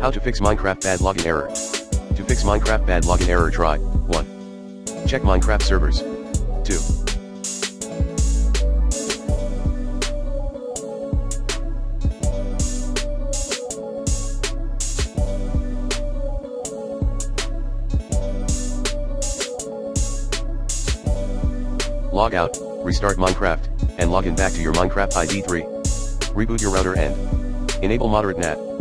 How to fix Minecraft bad login error. To fix Minecraft bad login error, try 1. Check Minecraft servers. 2. Log out, restart Minecraft, and log in back to your Minecraft ID. 3. Reboot your router and enable moderate NAT.